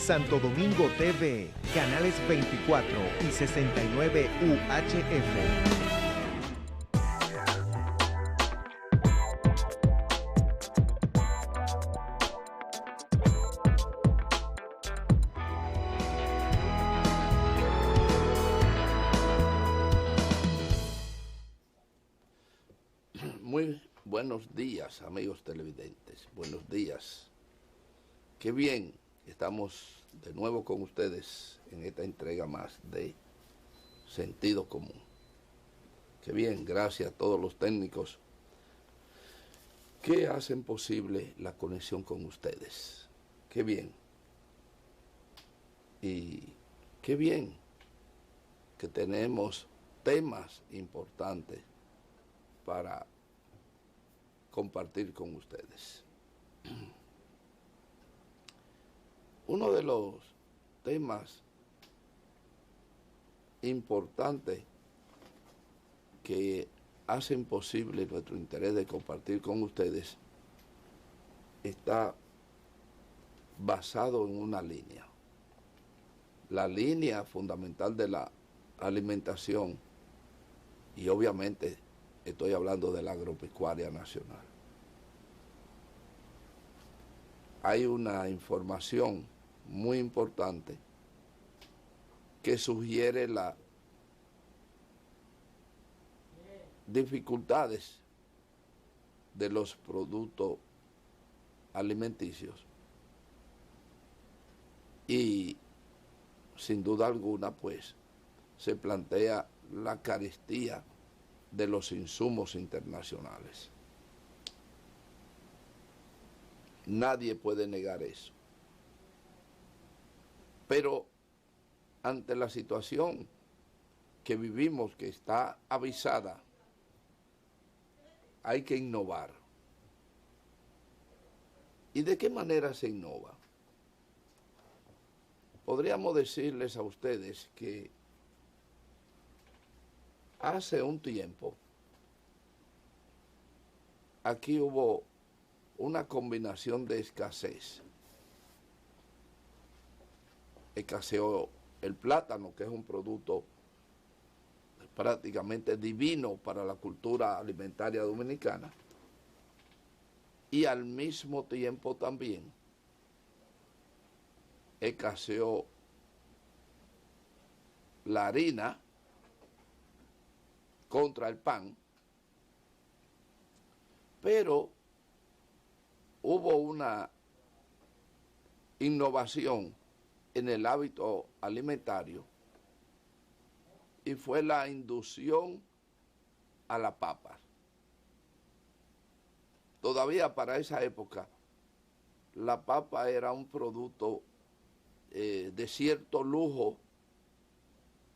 Santo Domingo TV, canales 24 y 69 UHF. Muy buenos días, amigos televidentes. Buenos días. Qué bien, estamos de nuevo con ustedes en esta entrega más de Sentido Común. Qué bien, gracias a todos los técnicos que hacen posible la conexión con ustedes. Qué bien. Y qué bien que tenemos temas importantes para compartir con ustedes. Uno de los temas importantes que hacen posible nuestro interés de compartir con ustedes está basado en una línea. La línea fundamental de la alimentación, y obviamente estoy hablando de la agropecuaria nacional. Hay una información muy importante que sugiere las dificultades de los productos alimenticios y sin duda alguna pues se plantea la carestía de los insumos internacionales. Nadie puede negar eso. Pero ante la situación que vivimos, que está avisada, hay que innovar. ¿Y de qué manera se innova? Podríamos decirles a ustedes que hace un tiempo aquí hubo una combinación de escasez. Escaseó el plátano, que es un producto prácticamente divino para la cultura alimentaria dominicana, y al mismo tiempo también escaseó la harina contra el pan, pero hubo una innovación en el hábito alimentario y fue la inducción a la papa. Todavía para esa época la papa era un producto de cierto lujo,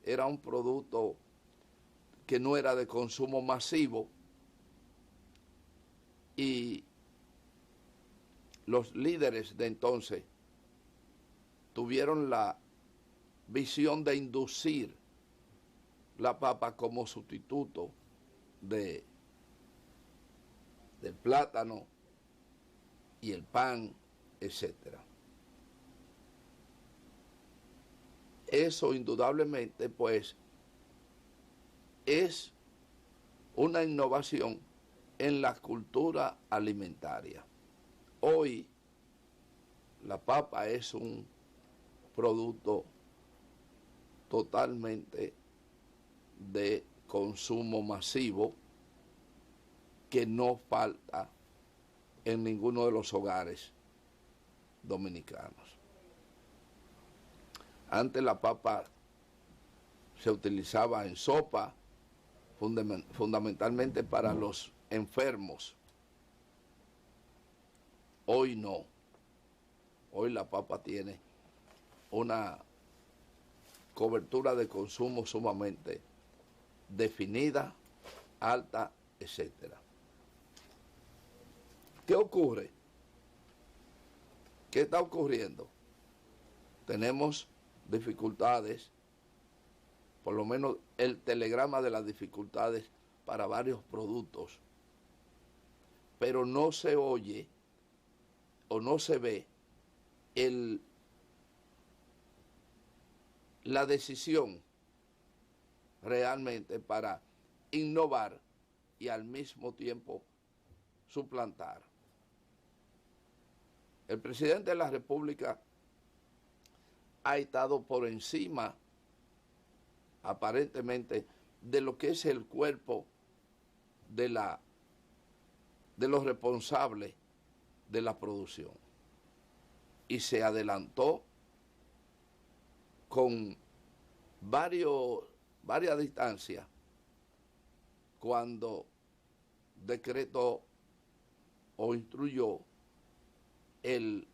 era un producto que no era de consumo masivo, y los líderes de entonces tuvieron la visión de inducir la papa como sustituto del plátano y el pan, etc. Eso indudablemente pues es una innovación en la cultura alimentaria. Hoy la papa es un producto totalmente de consumo masivo que no falta en ninguno de los hogares dominicanos. Antes la papa se utilizaba en sopa, fundamentalmente para los enfermos. Hoy no. Hoy la papa tiene una cobertura de consumo sumamente definida, alta, etc. ¿Qué ocurre? ¿Qué está ocurriendo? Tenemos dificultades, por lo menos el telegrama de las dificultades para varios productos, pero no se oye o no se ve el la decisión realmente para innovar y al mismo tiempo suplantar. El presidente de la República ha estado por encima, aparentemente, de lo que es el cuerpo de los responsables de la producción. Y se adelantó con varias distancias cuando decretó o instruyó el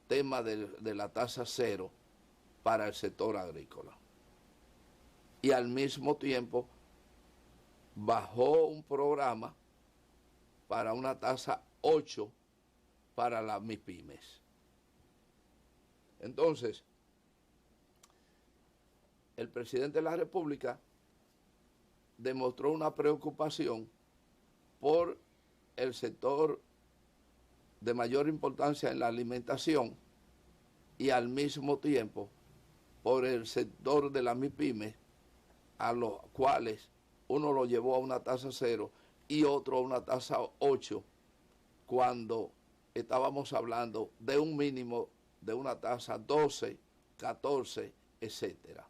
tema de la tasa cero para el sector agrícola. Y al mismo tiempo bajó un programa para una tasa 8 para las MIPYMES. Entonces, el presidente de la República demostró una preocupación por el sector de mayor importancia en la alimentación y al mismo tiempo por el sector de las MIPYMES, a los cuales uno lo llevó a una tasa 0 y otro a una tasa 8, cuando estábamos hablando de un mínimo de una tasa 12, 14, etcétera.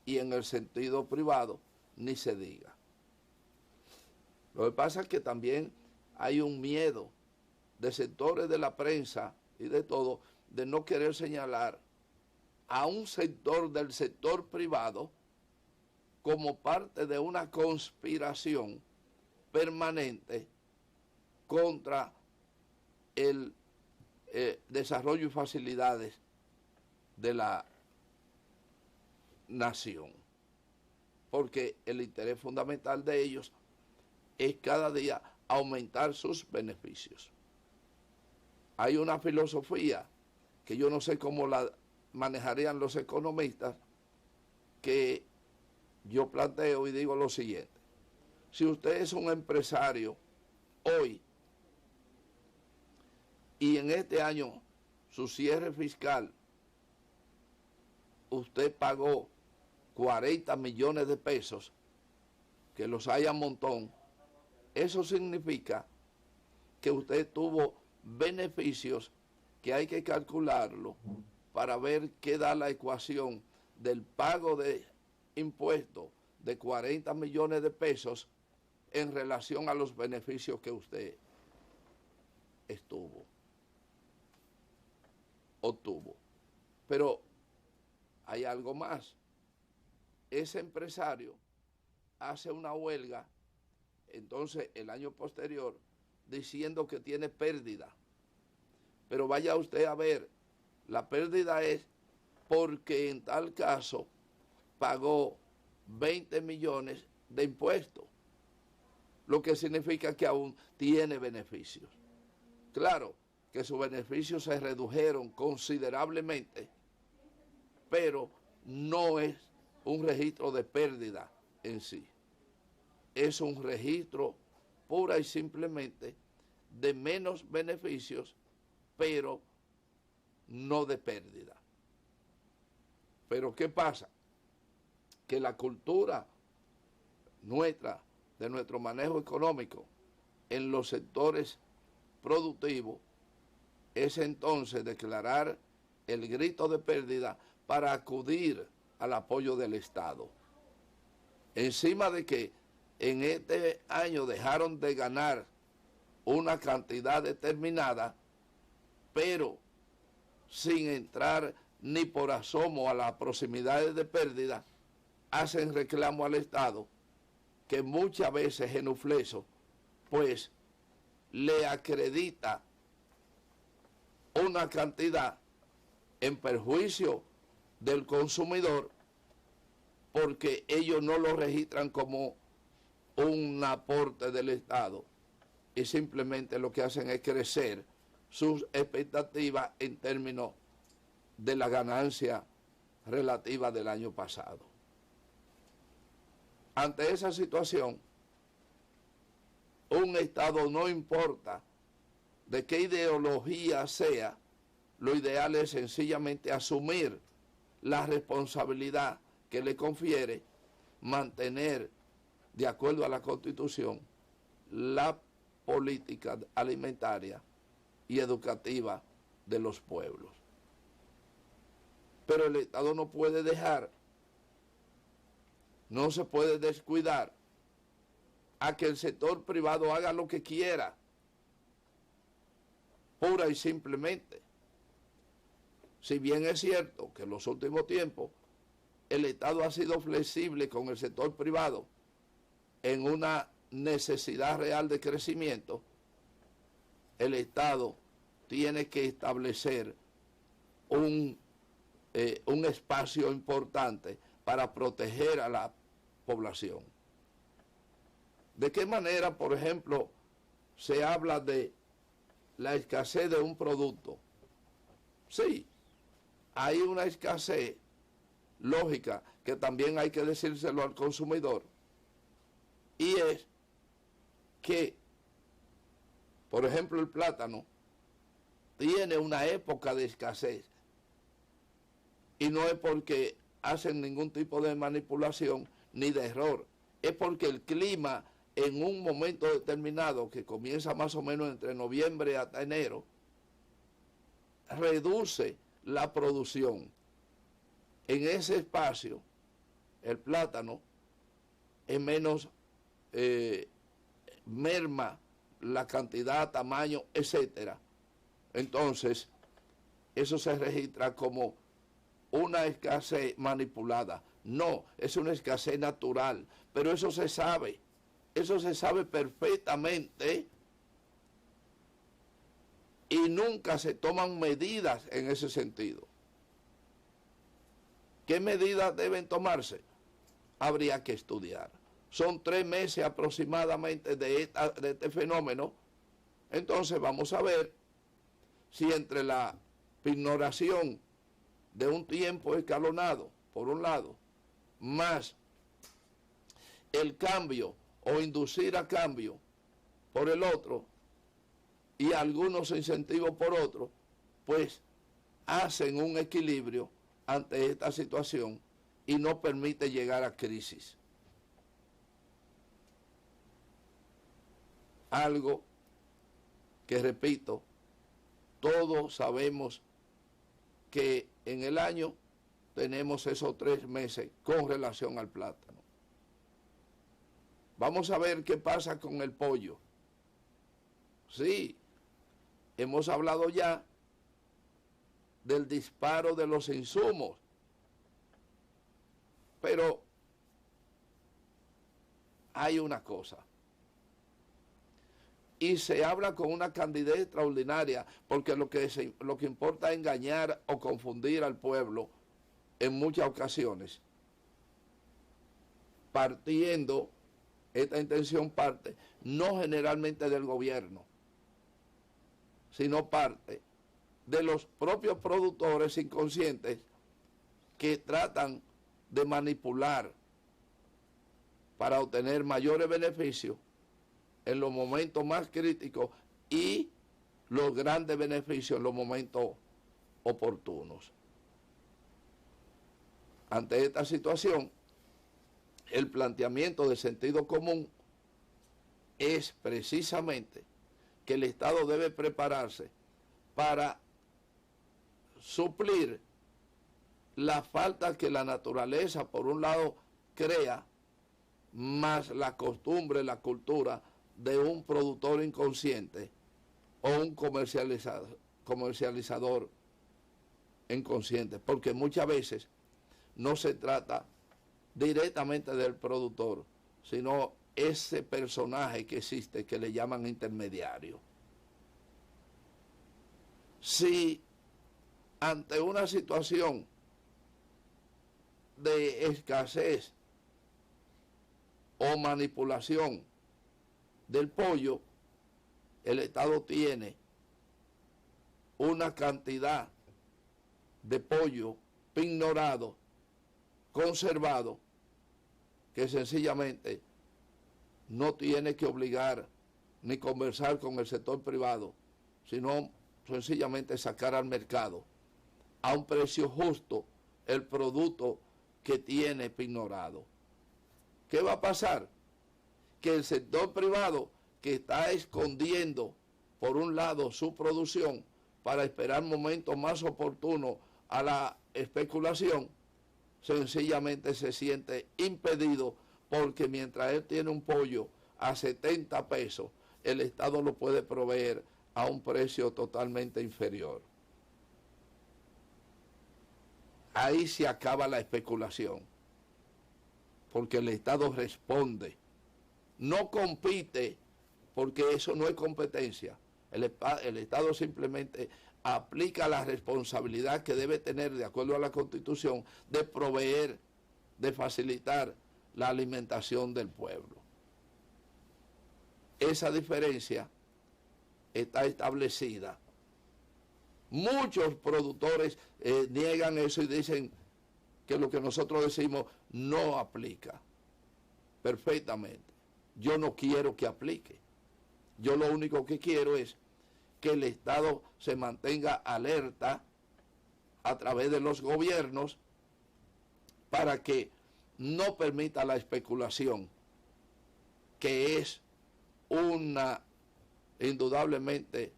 Y en el sentido privado, ni se diga. Lo que pasa es que también hay un miedo de sectores de la prensa y de todo, de no querer señalar a un sector del sector privado como parte de una conspiración permanente contra el desarrollo y facilidades de la nación. Porque el interés fundamental de ellos es cada día aumentar sus beneficios. Hay una filosofía que yo no sé cómo la manejarían los economistas, que yo planteo y digo lo siguiente: si usted es un empresario hoy y en este año su cierre fiscal usted pagó 40 millones de pesos, que los hay a montón, eso significa que usted tuvo beneficios que hay que calcularlo para ver qué da la ecuación del pago de impuestos de 40 millones de pesos en relación a los beneficios que usted obtuvo. Pero hay algo más. Ese empresario hace una huelga, entonces el año posterior, diciendo que tiene pérdida. Pero vaya usted a ver, la pérdida es porque en tal caso pagó 20 millones de impuestos, lo que significa que aún tiene beneficios. Claro que sus beneficios se redujeron considerablemente, pero no es un registro de pérdida en sí. Es un registro pura y simplemente de menos beneficios, pero no de pérdida. Pero ¿qué pasa? Que la cultura nuestra, de nuestro manejo económico en los sectores productivos, es entonces declarar el grito de pérdida para acudir al apoyo del Estado. Encima de que en este año dejaron de ganar una cantidad determinada, pero sin entrar ni por asomo a las proximidades de pérdida, hacen reclamo al Estado, que muchas veces genufleso, pues le acredita una cantidad en perjuicio del consumidor, porque ellos no lo registran como un aporte del Estado y simplemente lo que hacen es crecer sus expectativas en términos de la ganancia relativa del año pasado. Ante esa situación, un Estado, no importa de qué ideología sea, lo ideal es sencillamente asumir la responsabilidad que le confiere mantener, de acuerdo a la Constitución, la política alimentaria y educativa de los pueblos. Pero el Estado no puede dejar, no se puede descuidar a que el sector privado haga lo que quiera, pura y simplemente. Si bien es cierto que en los últimos tiempos el Estado ha sido flexible con el sector privado en una necesidad real de crecimiento, el Estado tiene que establecer un espacio importante para proteger a la población. ¿De qué manera, por ejemplo, se habla de la escasez de un producto? Sí, hay una escasez lógica que también hay que decírselo al consumidor, y es que, por ejemplo, el plátano tiene una época de escasez, y no es porque hacen ningún tipo de manipulación ni de error, es porque el clima en un momento determinado, que comienza más o menos entre noviembre hasta enero, reduce la producción. En ese espacio, el plátano es menos, merma la cantidad, tamaño, etcétera. Entonces, eso se registra como una escasez manipulada. No, es una escasez natural, pero eso se sabe perfectamente, y nunca se toman medidas en ese sentido. ¿Qué medidas deben tomarse? Habría que estudiar. Son 3 meses aproximadamente de este fenómeno. Entonces vamos a ver si entre la ignoración de un tiempo escalonado, por un lado, más el cambio o inducir a cambio por el otro, y algunos incentivos por otro, pues hacen un equilibrio ante esta situación y no permite llegar a crisis. Algo que, repito, todos sabemos que en el año tenemos esos 3 meses con relación al plátano. Vamos a ver qué pasa con el pollo. Sí, hemos hablado ya del disparo de los insumos, pero hay una cosa, y se habla con una candidez extraordinaria, porque lo que importa es engañar o confundir al pueblo en muchas ocasiones, esta intención parte no generalmente del gobierno, sino parte de los propios productores inconscientes que tratan de manipular para obtener mayores beneficios en los momentos más críticos y los grandes beneficios en los momentos oportunos. Ante esta situación, el planteamiento de sentido común es precisamente que el Estado debe prepararse para suplir la falta que la naturaleza, por un lado, crea, más la costumbre, la cultura de un productor inconsciente o un comercializador inconsciente, porque muchas veces no se trata directamente del productor, sino ese personaje que existe, que le llaman intermediario. Si ante una situación de escasez o manipulación del pollo, el Estado tiene una cantidad de pollo ignorado, conservado, que sencillamente no tiene que obligar ni conversar con el sector privado, sino sencillamente sacar al mercado a un precio justo el producto que tiene pignorado. ¿Qué va a pasar? Que el sector privado, que está escondiendo por un lado su producción para esperar momentos más oportunos a la especulación, sencillamente se siente impedido, porque mientras él tiene un pollo a 70 pesos, el Estado lo puede proveer a un precio totalmente inferior. Ahí se acaba la especulación, porque el Estado responde, no compite, porque eso no es competencia. El Estado simplemente aplica la responsabilidad que debe tener de acuerdo a la Constitución de proveer, de facilitar la alimentación del pueblo. Esa diferencia está establecida. Muchos productores niegan eso y dicen que lo que nosotros decimos no aplica. Perfectamente. Yo no quiero que aplique. Yo lo único que quiero es que el Estado se mantenga alerta a través de los gobiernos para que no permita la especulación, que es indudablemente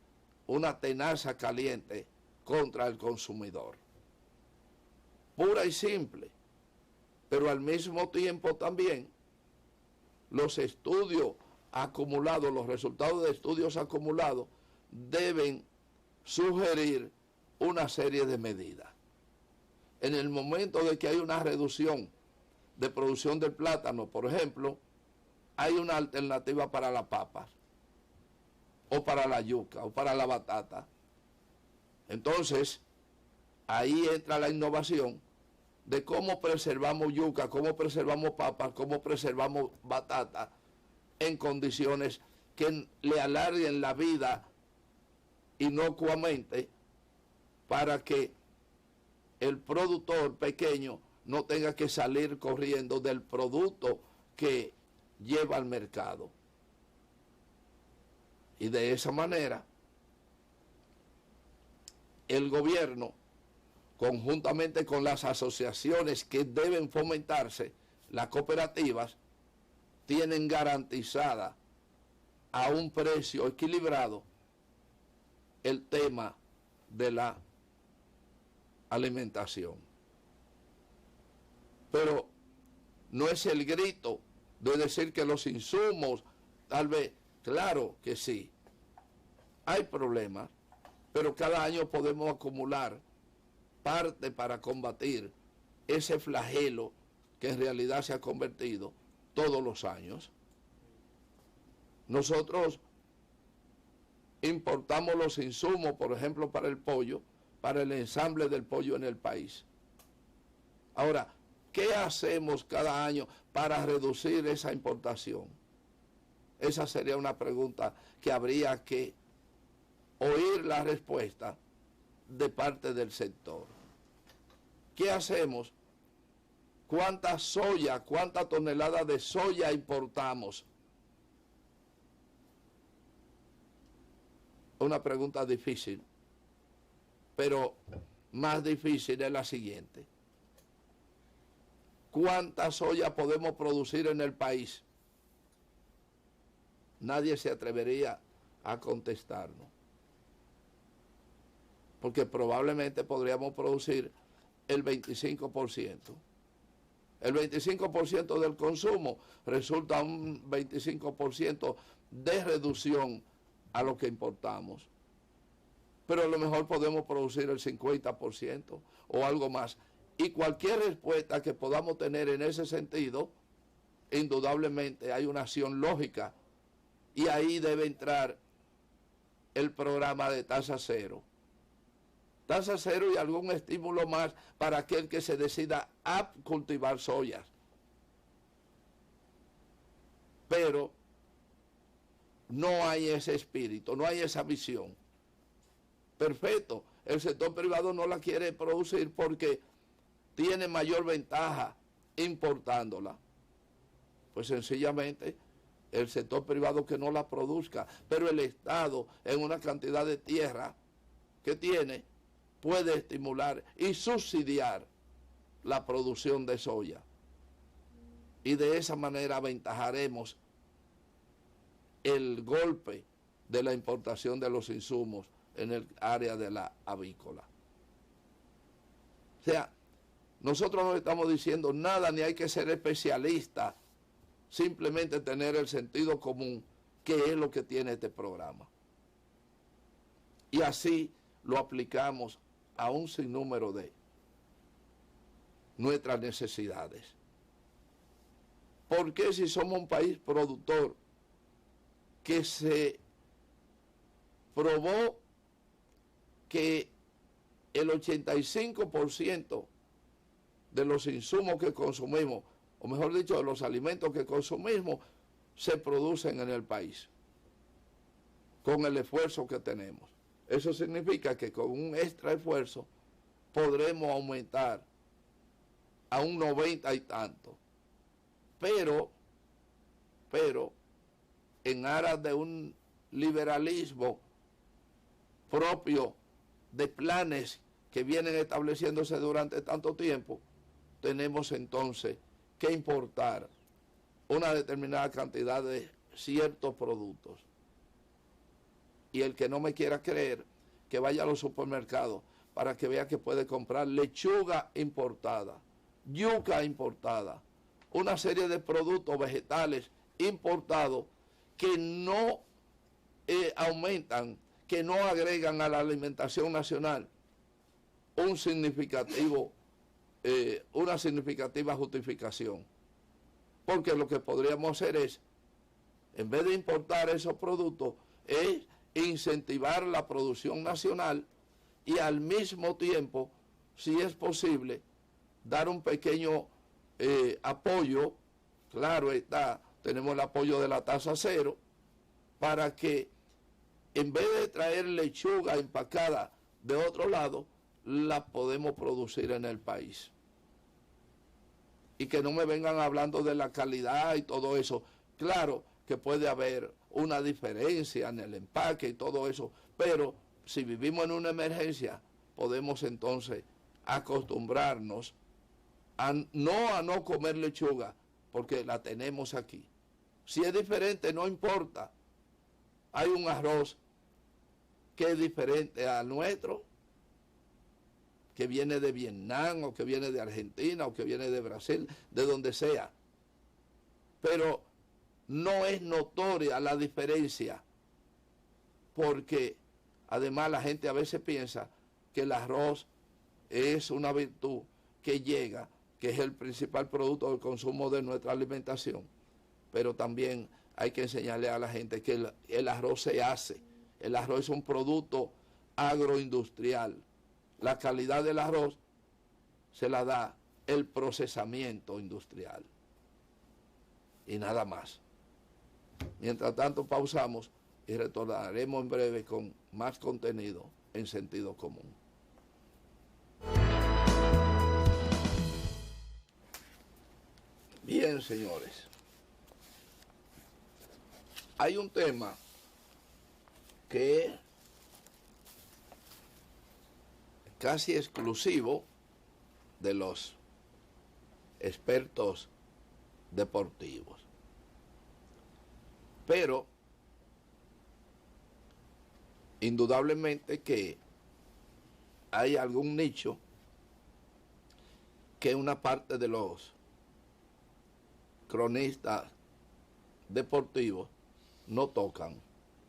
una tenaza caliente contra el consumidor. Pura y simple. Pero al mismo tiempo también los estudios acumulados, los resultados de estudios acumulados deben sugerir una serie de medidas. En el momento de que hay una reducción de producción del plátano, por ejemplo, hay una alternativa para la papa, o para la yuca, o para la batata. Entonces, ahí entra la innovación de cómo preservamos yuca, cómo preservamos papas, cómo preservamos batata en condiciones que le alarguen la vida inocuamente, para que el productor pequeño no tenga que salir corriendo del producto que lleva al mercado. Y de esa manera, el gobierno, conjuntamente con las asociaciones que deben fomentarse, las cooperativas, tienen garantizada a un precio equilibrado el tema de la alimentación. Pero no es el grito de decir que los insumos, tal vez, claro que sí, hay problemas, pero cada año podemos acumular parte para combatir ese flagelo que en realidad se ha convertido todos los años. Nosotros importamos los insumos, por ejemplo, para el pollo, para el ensamble del pollo en el país. Ahora, ¿qué hacemos cada año para reducir esa importación? Esa sería una pregunta que habría que oír la respuesta de parte del sector. ¿Qué hacemos? ¿Cuánta soya, cuánta tonelada de soya importamos? Una pregunta difícil, pero más difícil es la siguiente. ¿Cuánta soya podemos producir en el país? Nadie se atrevería a contestarnos, porque probablemente podríamos producir el 25%. El 25% del consumo resulta un 25% de reducción a lo que importamos. Pero a lo mejor podemos producir el 50% o algo más. Y cualquier respuesta que podamos tener en ese sentido, indudablemente hay una acción lógica. Y ahí debe entrar el programa de tasa cero. Tasa cero y algún estímulo más para aquel que se decida a cultivar soya. Pero no hay ese espíritu, no hay esa visión. Perfecto, el sector privado no la quiere producir porque tiene mayor ventaja importándola. Pues sencillamente el sector privado que no la produzca, pero el Estado en una cantidad de tierra que tiene puede estimular y subsidiar la producción de soya. Y de esa manera aventajaremos el golpe de la importación de los insumos en el área de la avícola. O sea, nosotros no estamos diciendo nada, ni hay que ser especialista, simplemente tener el sentido común, que es lo que tiene este programa. Y así lo aplicamos a un sinnúmero de nuestras necesidades. Porque si somos un país productor que se probó que el 85% de los insumos que consumimos, o mejor dicho, de los alimentos que consumimos, se producen en el país, con el esfuerzo que tenemos. Eso significa que con un extra esfuerzo podremos aumentar a un 90 y tanto. Pero, en aras de un liberalismo propio de planes que vienen estableciéndose durante tanto tiempo, tenemos entonces que importar una determinada cantidad de ciertos productos. Y el que no me quiera creer, que vaya a los supermercados para que vea que puede comprar lechuga importada, yuca importada, una serie de productos vegetales importados que no aumentan, que no agregan a la alimentación nacional una significativa justificación. Porque lo que podríamos hacer es, en vez de importar esos productos, es incentivar la producción nacional y al mismo tiempo, si es posible, dar un pequeño apoyo. Claro está, tenemos el apoyo de la tasa cero, para que en vez de traer lechuga empacada de otro lado, la podemos producir en el país. Y que no me vengan hablando de la calidad y todo eso. Claro que puede haber una diferencia en el empaque y todo eso, pero si vivimos en una emergencia, podemos entonces acostumbrarnos a no comer lechuga, porque la tenemos aquí. Si es diferente, no importa. Hay un arroz que es diferente al nuestro, que viene de Vietnam, o que viene de Argentina, o que viene de Brasil, de donde sea. Pero no es notoria la diferencia, porque además la gente a veces piensa que el arroz es una virtud que llega, que es el principal producto del consumo de nuestra alimentación. Pero también hay que enseñarle a la gente que el arroz se hace. El arroz es un producto agroindustrial. La calidad del arroz se la da el procesamiento industrial. Y nada más. Mientras tanto, pausamos y retornaremos en breve con más contenido en sentido común. Bien, señores. Hay un tema que es casi exclusivo de los expertos deportivos. Pero indudablemente que hay algún nicho que una parte de los cronistas deportivos no tocan.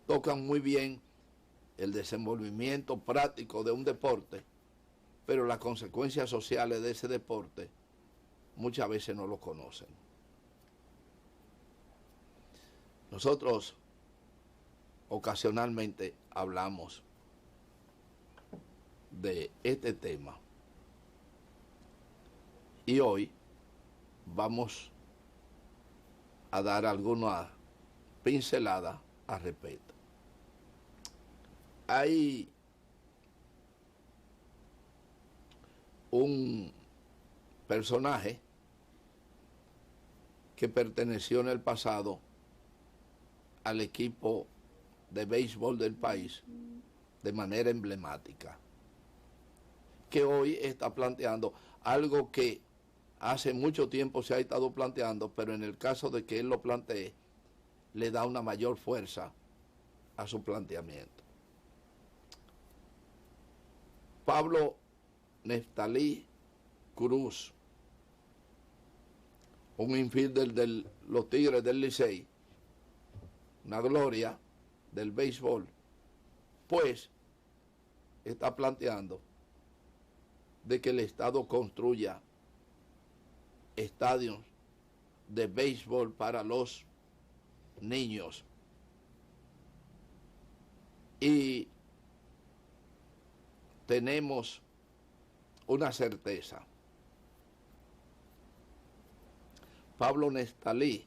Tocan muy bien el desenvolvimiento práctico de un deporte, pero las consecuencias sociales de ese deporte muchas veces no lo conocen. Nosotros ocasionalmente hablamos de este tema y hoy vamos a dar alguna pincelada al respecto. Hay un personaje que perteneció en el pasado al equipo de béisbol del país de manera emblemática, que hoy está planteando algo que hace mucho tiempo se ha estado planteando, pero en el caso de que él lo plantee, le da una mayor fuerza a su planteamiento. Pablo Neftalí Cruz, un infielder de los Tigres del Licey, una gloria del béisbol, pues está planteando de que el Estado construya estadios de béisbol para los niños. Y tenemos una certeza. Pablo Neftalí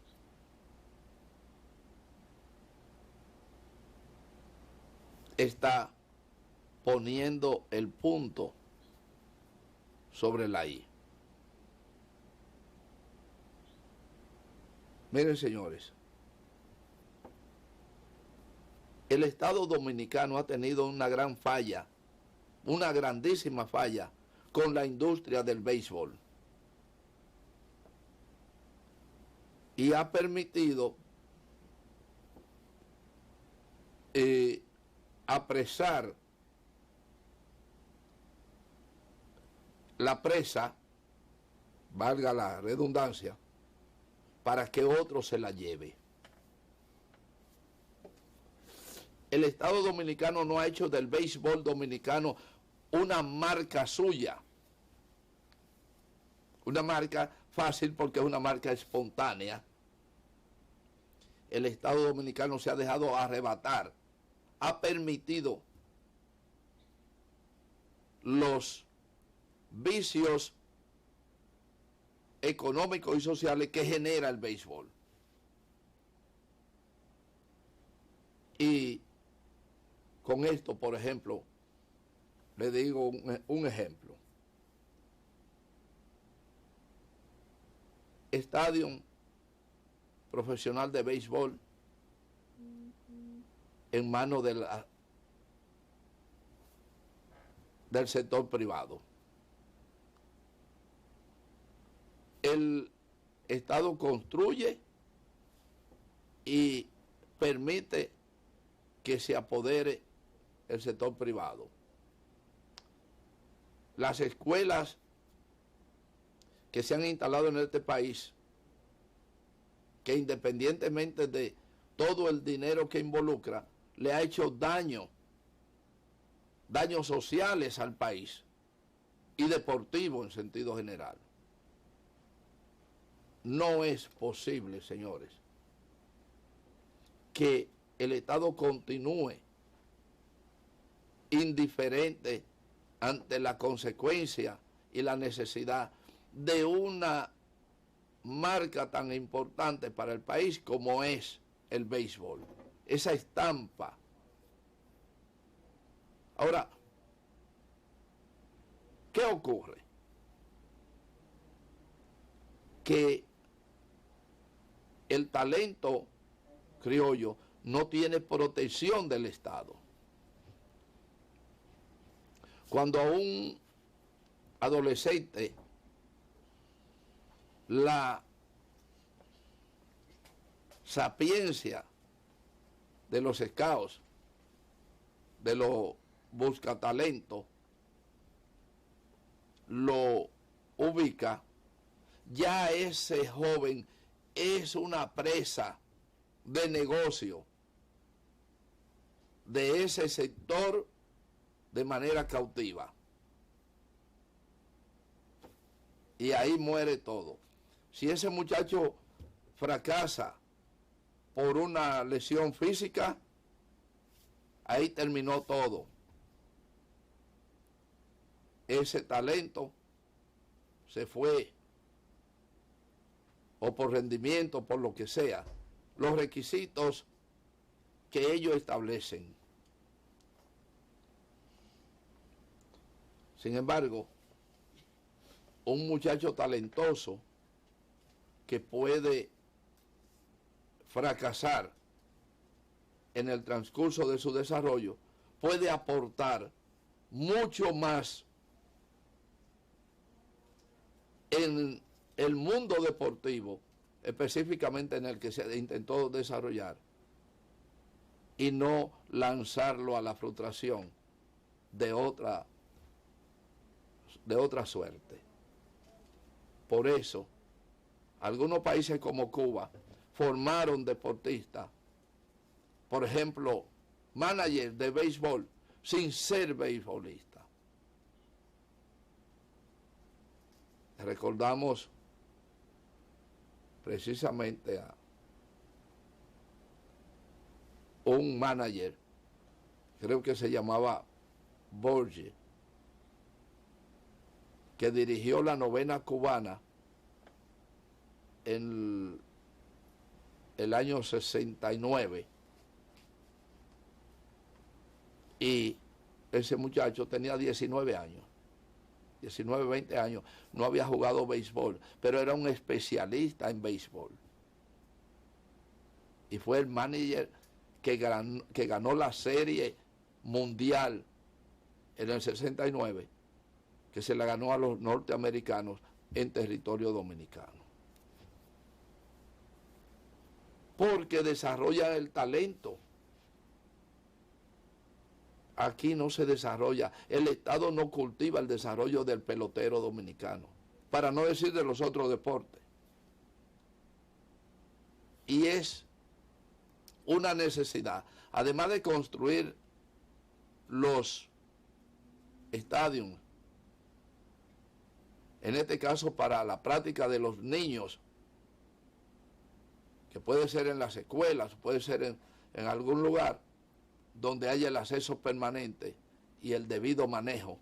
está poniendo el punto sobre la I. Miren, señores, el Estado Dominicano ha tenido una gran falla, una grandísima falla con la industria del béisbol. Y ha permitido apresar la presa, valga la redundancia, para que otro se la lleve. El Estado Dominicano no ha hecho del béisbol dominicano una marca suya. Una marca fácil porque es una marca espontánea. El Estado Dominicano se ha dejado arrebatar, ha permitido los vicios económicos y sociales que genera el béisbol. Y con esto, por ejemplo, le digo un ejemplo. Estadio profesional de béisbol en manos del sector privado. El Estado construye y permite que se apodere el sector privado. Las escuelas que se han instalado en este país, que independientemente de todo el dinero que involucra, le ha hecho daños sociales al país y deportivos en sentido general. No es posible, señores, que el Estado continúe indiferente ante la consecuencia y la necesidad de una marca tan importante para el país como es el béisbol, esa estampa. Ahora, ¿qué ocurre? Que el talento criollo no tiene protección del Estado. Cuando a un adolescente la sapiencia de los scouts, de los buscatalentos, lo ubica, ya ese joven es una presa de negocio de ese sector de manera cautiva. Y ahí muere todo. Si ese muchacho fracasa por una lesión física, ahí terminó todo. Ese talento se fue, o por rendimiento, por lo que sea, los requisitos que ellos establecen. Sin embargo, un muchacho talentoso que puede fracasar en el transcurso de su desarrollo, puede aportar mucho más en el mundo deportivo, específicamente en el que se intentó desarrollar, y no lanzarlo a la frustración de otra suerte. Por eso, algunos países como Cuba formaron deportistas, por ejemplo, managers de béisbol, sin ser beisbolistas. Recordamos precisamente a un manager, creo que se llamaba Borges, que dirigió la novena cubana en el año 69, y ese muchacho tenía 19 años, 19, 20 años, no había jugado béisbol, pero era un especialista en béisbol. Y fue el manager que ganó la serie mundial en el 69, que se la ganó a los norteamericanos en territorio dominicano. Porque desarrollan el talento. Aquí no se desarrolla, el Estado no cultiva el desarrollo del pelotero dominicano, para no decir de los otros deportes. Y es una necesidad, además de construir los estadios, en este caso para la práctica de los niños, que puede ser en las escuelas, puede ser en algún lugar donde haya el acceso permanente y el debido manejo,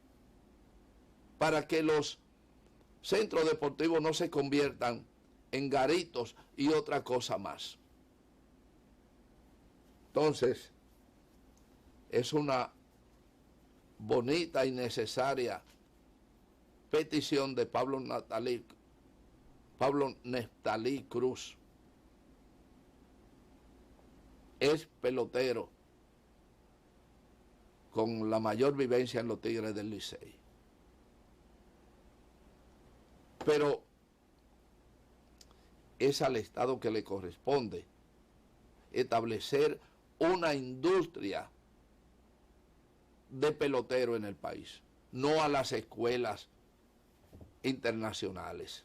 para que los centros deportivos no se conviertan en garitos y otra cosa más. Entonces, es una bonita y necesaria petición de Pablo Neftalí Cruz. Es pelotero con la mayor vivencia en los Tigres del Licey. Pero es al Estado que le corresponde establecer una industria de pelotero en el país, no a las escuelas internacionales.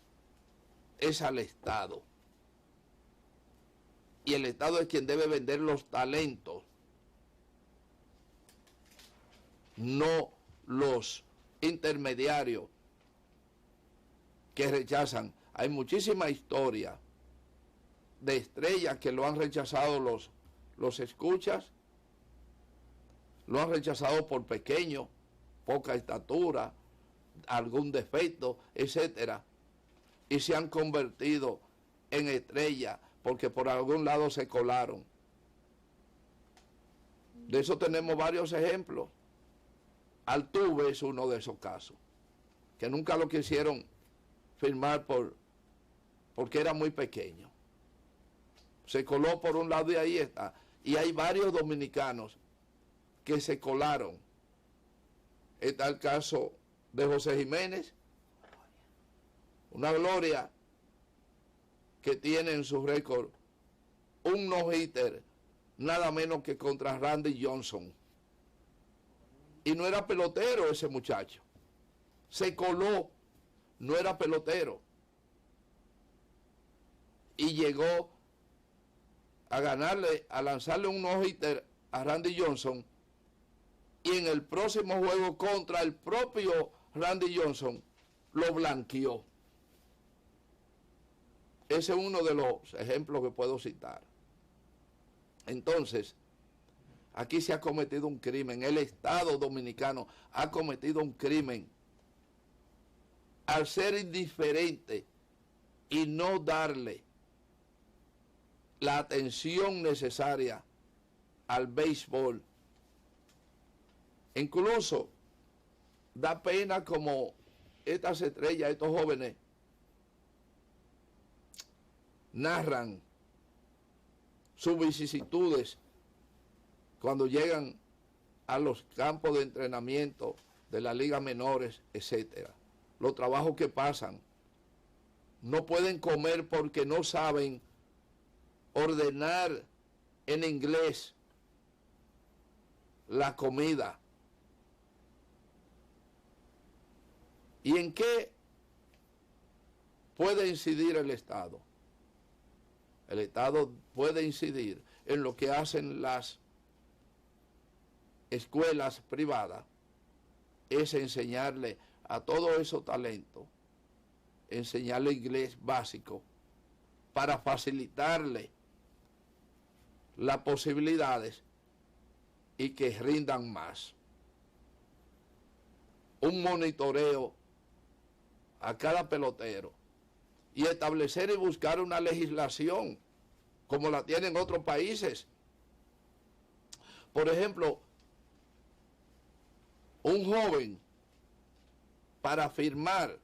Es al Estado. Y el Estado es quien debe vender los talentos, no los intermediarios que rechazan. Hay muchísima historia de estrellas que lo han rechazado los escuchas, lo han rechazado por pequeño, poca estatura, algún defecto, etcétera, y se han convertido en estrellas porque por algún lado se colaron. De eso tenemos varios ejemplos. Altuve es uno de esos casos, que nunca lo quisieron firmar porque era muy pequeño. Se coló por un lado y ahí está. Y hay varios dominicanos que se colaron. Está el caso de José Jiménez, una gloria que tiene en su récord un no-hitter nada menos que contra Randy Johnson. Y no era pelotero ese muchacho. Se coló, no era pelotero. Y llegó a lanzarle un no-hitter a Randy Johnson, y en el próximo juego contra el propio Randy Johnson lo blanqueó. Ese es uno de los ejemplos que puedo citar. Entonces, aquí se ha cometido un crimen, el Estado dominicano ha cometido un crimen al ser indiferente y no darle la atención necesaria al béisbol. Incluso da pena como estas estrellas, estos jóvenes, narran sus vicisitudes cuando llegan a los campos de entrenamiento de las ligas menores, etcétera. Los trabajos que pasan no pueden comer porque no saben ordenar en inglés la comida. ¿Y en qué puede incidir el Estado? El Estado puede incidir en lo que hacen las escuelas privadas, es enseñarle a todos esos talentos, enseñarle inglés básico para facilitarle las posibilidades y que rindan más. Un monitoreo a cada pelotero y establecer y buscar una legislación como la tienen otros países. Por ejemplo, un joven para firmar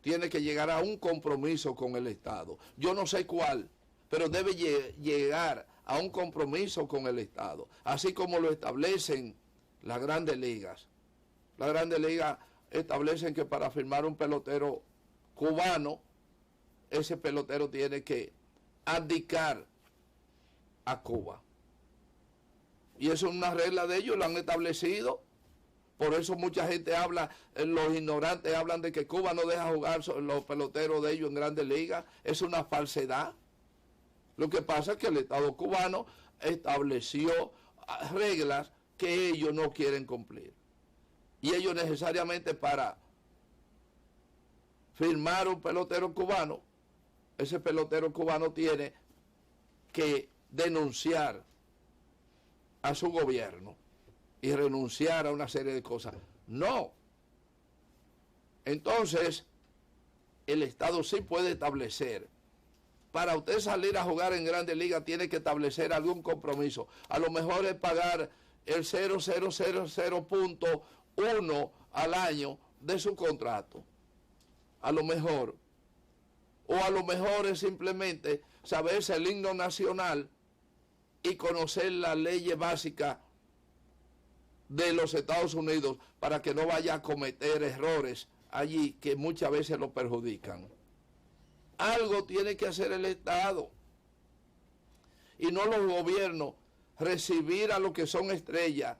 tiene que llegar a un compromiso con el Estado. Yo no sé cuál, pero debe llegar a un compromiso con el Estado, así como lo establecen las grandes ligas. Las grandes ligas establecen que para firmar un pelotero cubano, ese pelotero tiene que abdicar a Cuba. Y eso es una regla de ellos, lo han establecido. Por eso mucha gente habla, los ignorantes hablan de que Cuba no deja jugar los peloteros de ellos en grandes ligas. Es una falsedad. Lo que pasa es que el Estado cubano estableció reglas que ellos no quieren cumplir. Y ellos necesariamente para firmar un pelotero cubano, ese pelotero cubano tiene que denunciar a su gobierno y renunciar a una serie de cosas. No. Entonces, el Estado sí puede establecer. Para usted salir a jugar en Grandes Ligas tiene que establecer algún compromiso. A lo mejor es pagar el 0,000.1 al año de su contrato. A lo mejor. O a lo mejor es simplemente saberse el himno nacional y conocer las leyes básicas de los Estados Unidos para que no vaya a cometer errores allí que muchas veces lo perjudican. Algo tiene que hacer el Estado y no los gobiernos recibir a los que son estrellas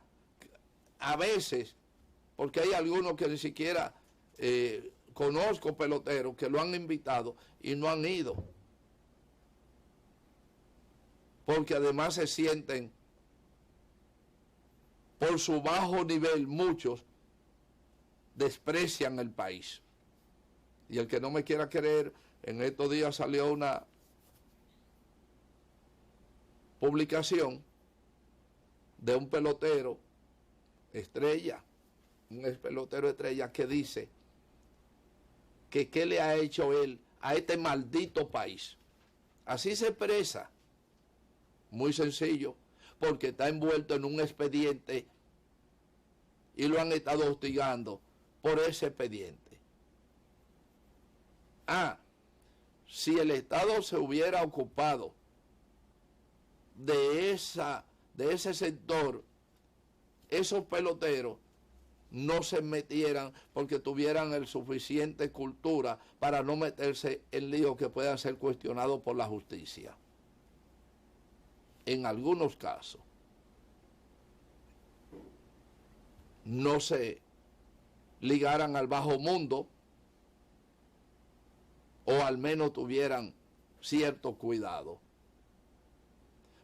a veces, porque hay algunos que ni siquiera conozco peloteros que lo han invitado y no han ido, porque además se sienten por su bajo nivel, muchos desprecian el país. Y el que no me quiera creer, en estos días salió una publicación de un pelotero estrella, un ex pelotero estrella, que dice que qué le ha hecho él a este maldito país. Así se expresa. Muy sencillo, porque está envuelto en un expediente y lo han estado hostigando por ese expediente. Si el Estado se hubiera ocupado de ese sector, esos peloteros no se metieran porque tuvieran el suficiente cultura para no meterse en líos que puedan ser cuestionados por la justicia. En algunos casos no se ligaran al bajo mundo o al menos tuvieran cierto cuidado.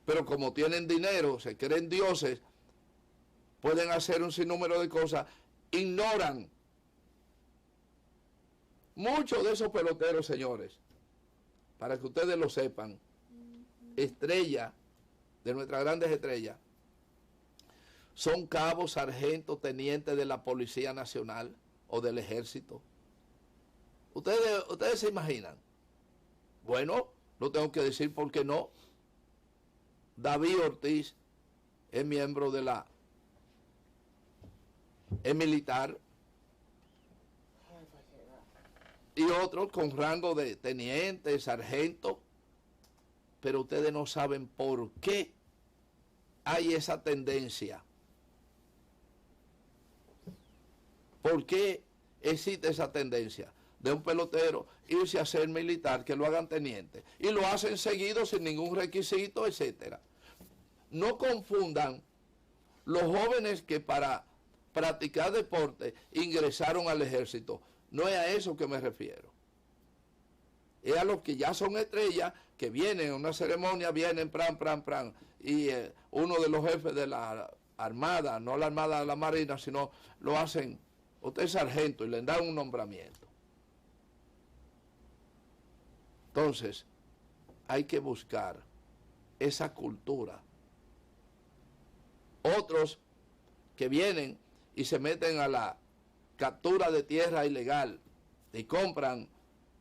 Pero como tienen dinero, se creen dioses, pueden hacer un sinnúmero de cosas, ignoran. Muchos de esos peloteros, señores, para que ustedes lo sepan, estrella de nuestras grandes estrellas, son cabos, sargentos, tenientes de la Policía Nacional o del Ejército. Ustedes se imaginan. Bueno, no tengo que decir por qué no. David Ortiz es miembro de es militar, y otros con rango de teniente, sargento, pero ustedes no saben por qué hay esa tendencia. ¿Por qué existe esa tendencia de un pelotero irse a ser militar, que lo hagan teniente. Y lo hacen seguido sin ningún requisito, etcétera. No confundan los jóvenes que para practicar deporte ingresaron al ejército. No es a eso que me refiero. Es a los que ya son estrellas, que vienen a una ceremonia, vienen, pran, y uno de los jefes de la Armada, no la Armada de la Marina, sino lo hacen, usted es sargento, y le dan un nombramiento. Entonces, hay que buscar esa cultura. Otros que vienen y se meten a la captura de tierra ilegal y compran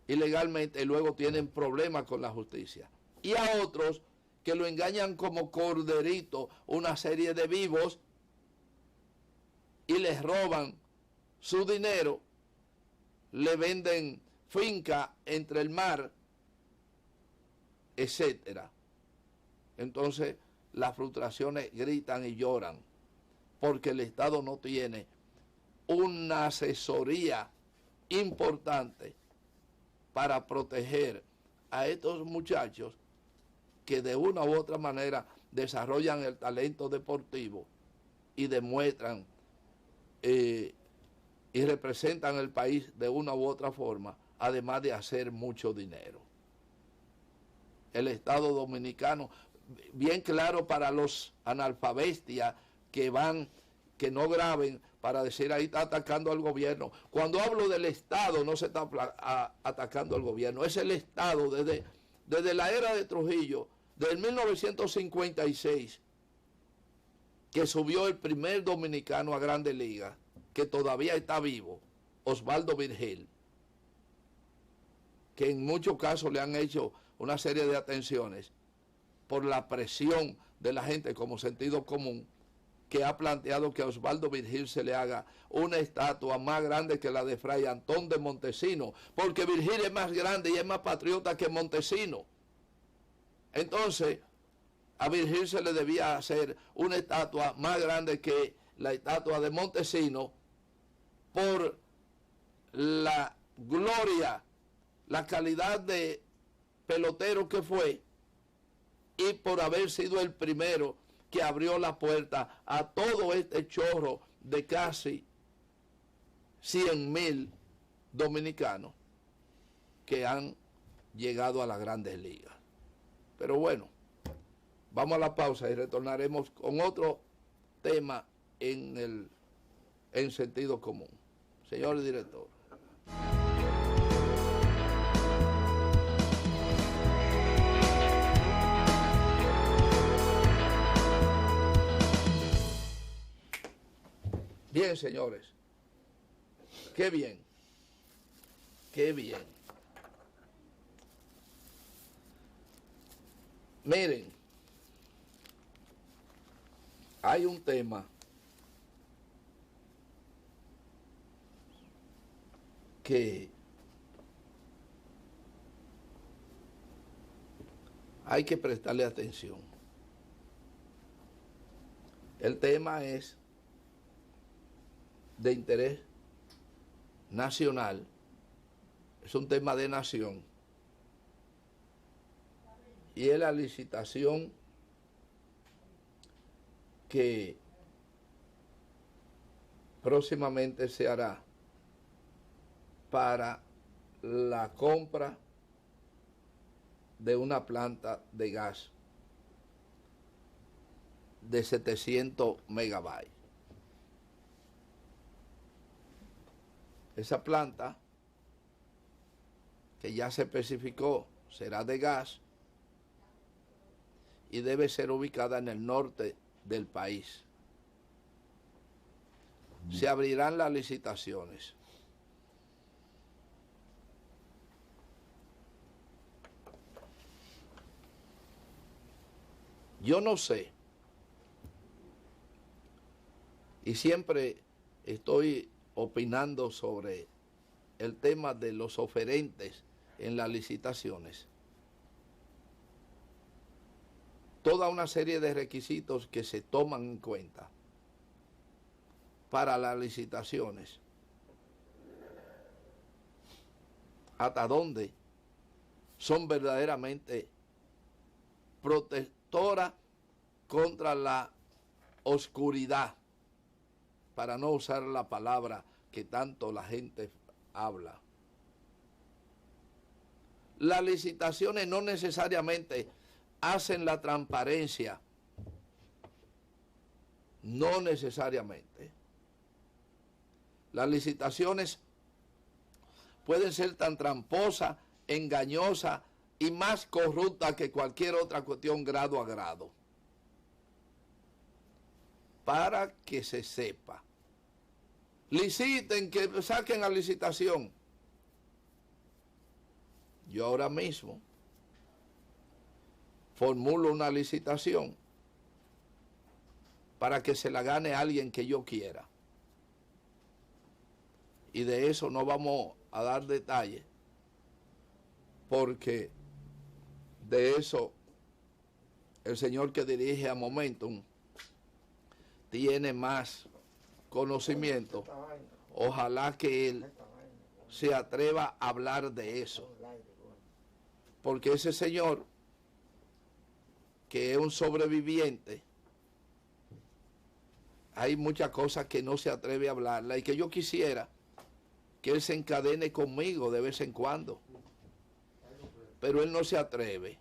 ilegalmente y luego tienen problemas con la justicia. Y a otros que lo engañan como corderito, una serie de vivos, y les roban su dinero, le venden finca entre el mar, etcétera. Entonces las frustraciones gritan y lloran porque el Estado no tiene una asesoría importante para proteger a estos muchachos que de una u otra manera desarrollan el talento deportivo y demuestran y representan el país de una u otra forma, además de hacer mucho dinero. El Estado dominicano, bien claro para los analfabestias que no graben para decir ahí está atacando al gobierno. Cuando hablo del Estado no se está atacando al gobierno, es el Estado desde la era de Trujillo, del 1956, que subió el primer dominicano a Grandes Ligas, que todavía está vivo, Osvaldo Virgil, que en muchos casos le han hecho una serie de atenciones por la presión de la gente como sentido común, que ha planteado que a Osvaldo Virgil se le haga una estatua más grande que la de Fray Antón de Montesino, porque Virgil es más grande y es más patriota que Montesino. Entonces, a Virgil se le debía hacer una estatua más grande que la estatua de Montesino por la gloria, la calidad de pelotero que fue y por haber sido el primero que abrió la puerta a todo este chorro de casi 100,000 dominicanos que han llegado a las Grandes Ligas. Pero bueno, vamos a la pausa y retornaremos con otro tema en sentido común. Señor director. Bien, señores. Qué bien. Qué bien. Miren, hay un tema que hay que prestarle atención. El tema es de interés nacional, es un tema de nación, y es la licitación que próximamente se hará para la compra de una planta de gas de 700 megabytes. Esa planta, que ya se especificó, será de gas y debe ser ubicada en el norte del país. Se abrirán las licitaciones. Yo no sé, y siempre estoy opinando sobre el tema de los oferentes en las licitaciones. Toda una serie de requisitos que se toman en cuenta para las licitaciones. hasta dónde son verdaderamente protectoras contra la oscuridad, para no usar la palabra que tanto la gente habla. Las licitaciones no necesariamente hacen la transparencia, no necesariamente. Las licitaciones pueden ser tan tramposas, engañosas y más corruptas que cualquier otra cuestión grado a grado. Para que se sepa. Liciten, que saquen a licitación. Yo ahora mismo formulo una licitación para que se la gane alguien que yo quiera. Y de eso no vamos a dar detalles, porque de eso el señor que dirige a Momentum tiene más conocimiento. Ojalá que él se atreva a hablar de eso, porque ese señor, que es un sobreviviente, hay muchas cosas que no se atreve a hablarla, y que yo quisiera que él se encadene conmigo de vez en cuando, pero él no se atreve.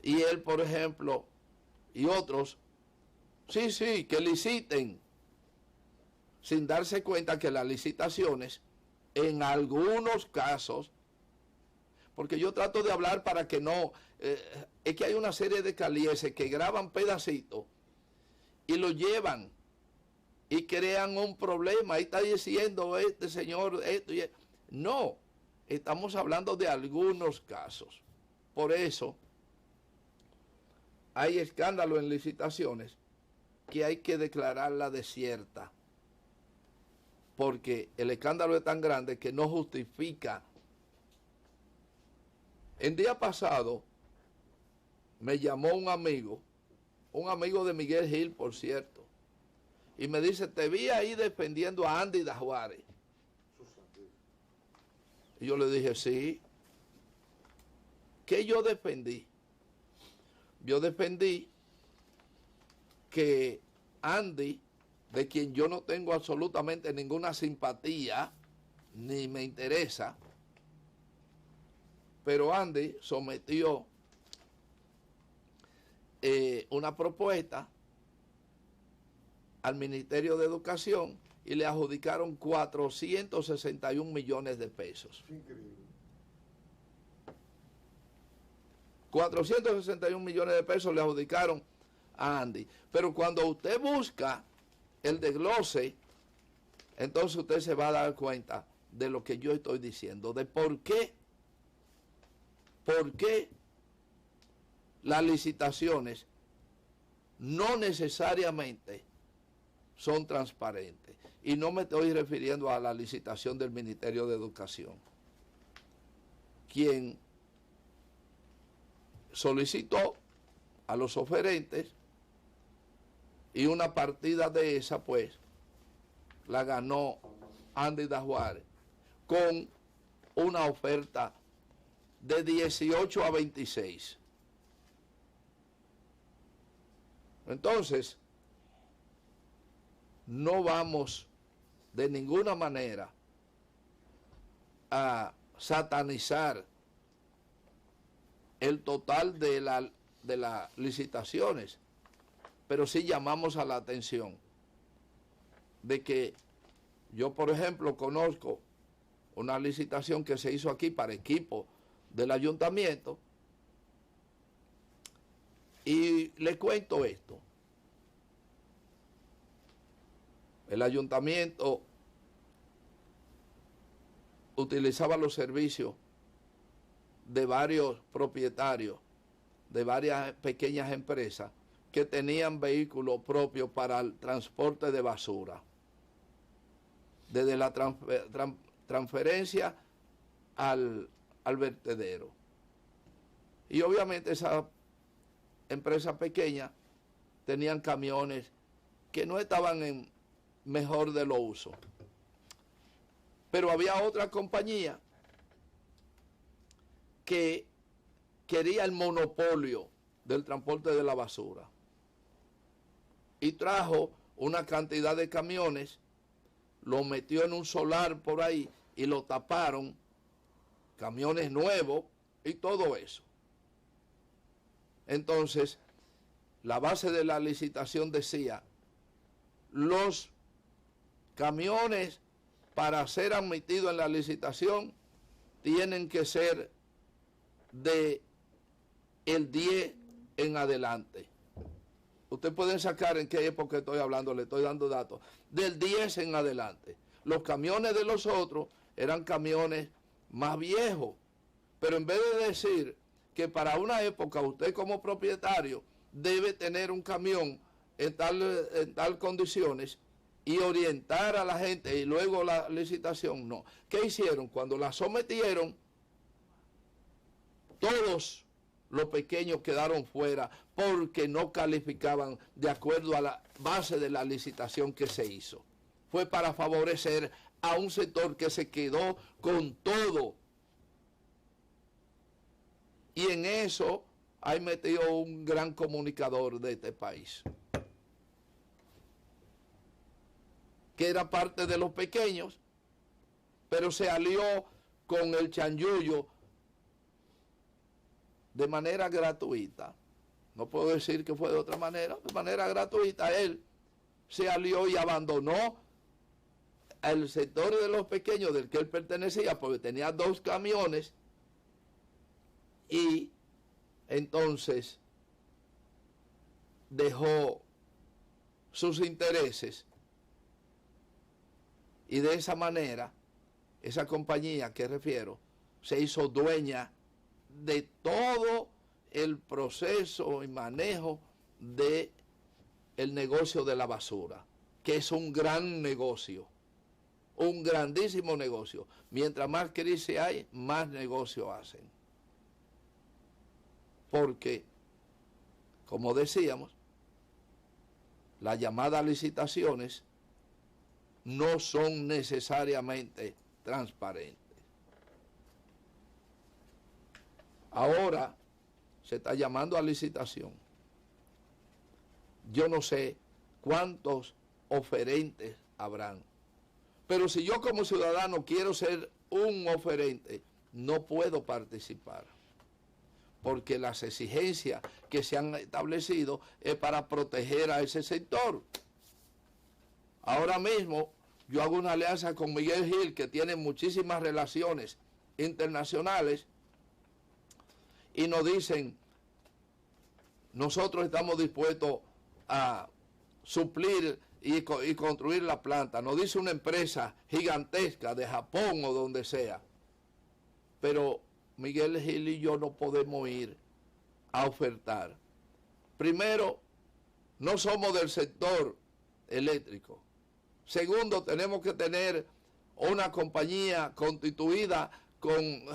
Y él, por ejemplo, y otros, sí, que liciten, sin darse cuenta que las licitaciones, en algunos casos, porque yo trato de hablar para que no, es que hay una serie de calieses que graban pedacitos y lo llevan y crean un problema. Ahí está diciendo este señor esto y esto. No, estamos hablando de algunos casos. Por eso hay escándalos en licitaciones que hay que declararla desierta, porque el escándalo es tan grande que no justifica. El día pasado me llamó un amigo de Miguel Gil, por cierto, y me dice: te vi ahí defendiendo a Andy Dajuárez. Y yo le dije: sí. ¿Qué yo defendí? Yo defendí que Andy, de quien yo no tengo absolutamente ninguna simpatía, ni me interesa, pero Andy sometió una propuesta al Ministerio de Educación y le adjudicaron 461 millones de pesos. Increíble. 461 millones de pesos le adjudicaron a Andy. Pero cuando usted busca el desglose, entonces usted se va a dar cuenta de lo que yo estoy diciendo, de por qué las licitaciones no necesariamente son transparentes. Y no me estoy refiriendo a la licitación del Ministerio de Educación, quien solicitó a los oferentes, y una partida de esa pues la ganó Andy Dajuárez con una oferta de 18 a 26. Entonces, no vamos de ninguna manera a satanizar el total de las licitaciones, pero sí llamamos a la atención de que yo, por ejemplo, conozco una licitación que se hizo aquí para equipo del ayuntamiento, y le cuento esto. El ayuntamiento utilizaba los servicios de varios propietarios, de varias pequeñas empresas que tenían vehículos propios para el transporte de basura, desde la transferencia al vertedero. Y obviamente esas empresas pequeñas tenían camiones que no estaban en mejor de los usos. Pero había otra compañía que quería el monopolio del transporte de la basura y trajo una cantidad de camiones, lo metió en un solar por ahí y lo taparon, camiones nuevos y todo eso. Entonces, la base de la licitación decía, los camiones para ser admitidos en la licitación tienen que ser de el 10 en adelante. Ustedes pueden sacar en qué época estoy hablando, le estoy dando datos. Del 10 en adelante. Los camiones de los otros eran camiones más viejos. Pero en vez de decir que para una época usted como propietario debe tener un camión en tal condiciones y orientar a la gente y luego la licitación, no. ¿Qué hicieron? Cuando la sometieron, todos los pequeños quedaron fuera porque no calificaban de acuerdo a la base de la licitación que se hizo. Fue para favorecer a un sector que se quedó con todo. Y en eso hay metido un gran comunicador de este país, que era parte de los pequeños, pero se alió con el chanchullo de manera gratuita. No puedo decir que fue de otra manera. De manera gratuita él se alió y abandonó el sector de los pequeños del que él pertenecía, porque tenía 2 camiones, y entonces dejó sus intereses, y de esa manera esa compañía que refiero se hizo dueña de todo el proceso y manejo de el negocio de la basura, que es un gran negocio, un grandísimo negocio. Mientras más crisis hay, más negocio hacen. Porque, como decíamos, las llamadas licitaciones no son necesariamente transparentes. Ahora se está llamando a licitación. Yo no sé cuántos oferentes habrán. Pero si yo como ciudadano quiero ser un oferente, no puedo participar. Porque las exigencias que se han establecido es para proteger a ese sector. Ahora mismo yo hago una alianza con Miguel Gil, que tiene muchísimas relaciones internacionales, y nos dicen, nosotros estamos dispuestos a suplir y construir la planta. Nos dice una empresa gigantesca de Japón o donde sea. Pero Miguel Gil y yo no podemos ir a ofertar. Primero, no somos del sector eléctrico. Segundo, tenemos que tener una compañía constituida,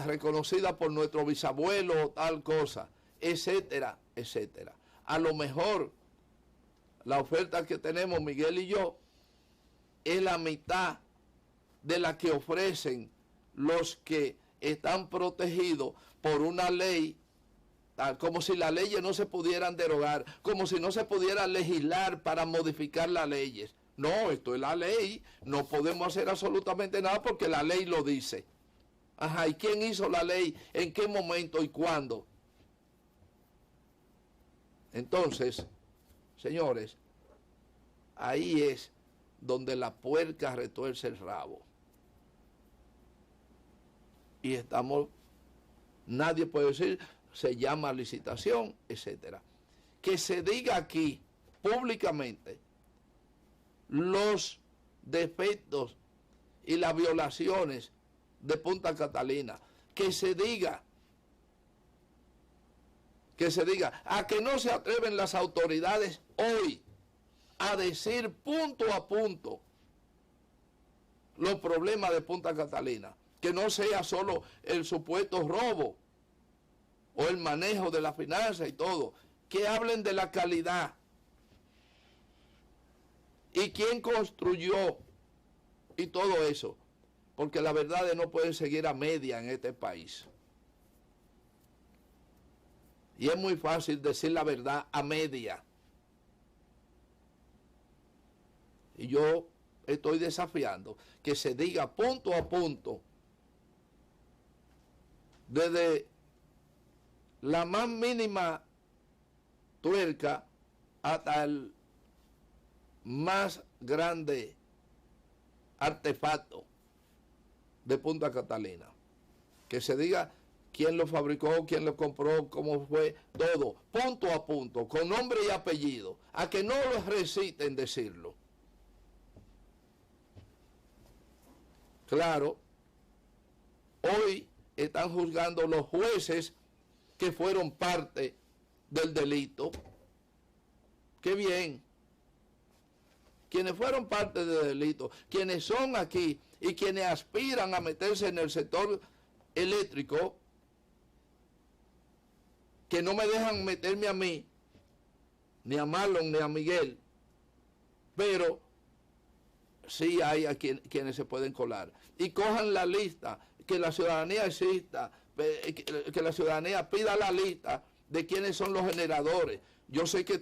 reconocida por nuestro bisabuelo, tal cosa, etcétera, etcétera. A lo mejor la oferta que tenemos Miguel y yo es la mitad de la que ofrecen los que están protegidos por una ley, tal como si las leyes no se pudieran derogar, como si no se pudiera legislar para modificar las leyes. No, esto es la ley, no podemos hacer absolutamente nada porque la ley lo dice. Ajá, ¿y quién hizo la ley? ¿En qué momento y cuándo? Entonces, señores, ahí es donde la puerca retuerce el rabo. Y estamos, nadie puede decir, se llama licitación, etcétera. Que se diga aquí, públicamente, los defectos y las violaciones de Punta Catalina, que se diga, a que no se atreven las autoridades hoy a decir punto a punto los problemas de Punta Catalina, que no sea solo el supuesto robo o el manejo de la finanza y todo, que hablen de la calidad y quién construyó y todo eso. porque las verdades no pueden seguir a media en este país. Y es muy fácil decir la verdad a media. Y yo estoy desafiando que se diga punto a punto, desde la más mínima tuerca hasta el más grande artefacto de Punta Catalina. Que se diga quién lo fabricó, quién lo compró, cómo fue, todo, punto a punto, con nombre y apellido, a que no lo resisten decirlo. Claro, hoy están juzgando los jueces que fueron parte del delito. Qué bien. Quienes fueron parte del delito, quienes son aquí y quienes aspiran a meterse en el sector eléctrico, que no me dejan meterme a mí, ni a Marlon, ni a Miguel, pero sí hay a quienes se pueden colar. Y cojan la lista, que la ciudadanía exista, que la ciudadanía pida la lista de quiénes son los generadores. Yo sé que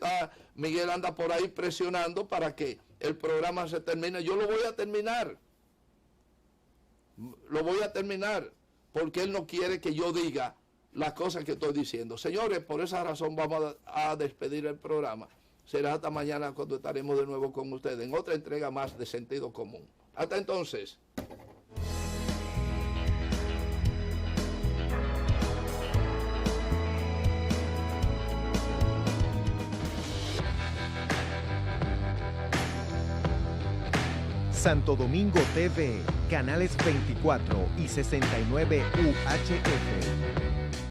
Miguel anda por ahí presionando para que el programa se termine. Yo lo voy a terminar. Lo voy a terminar porque él no quiere que yo diga las cosas que estoy diciendo. Señores, por esa razón vamos a despedir el programa. Será hasta mañana cuando estaremos de nuevo con ustedes en otra entrega más de Sentido Común. Hasta entonces. Santo Domingo TV, canales 24 y 69 UHF.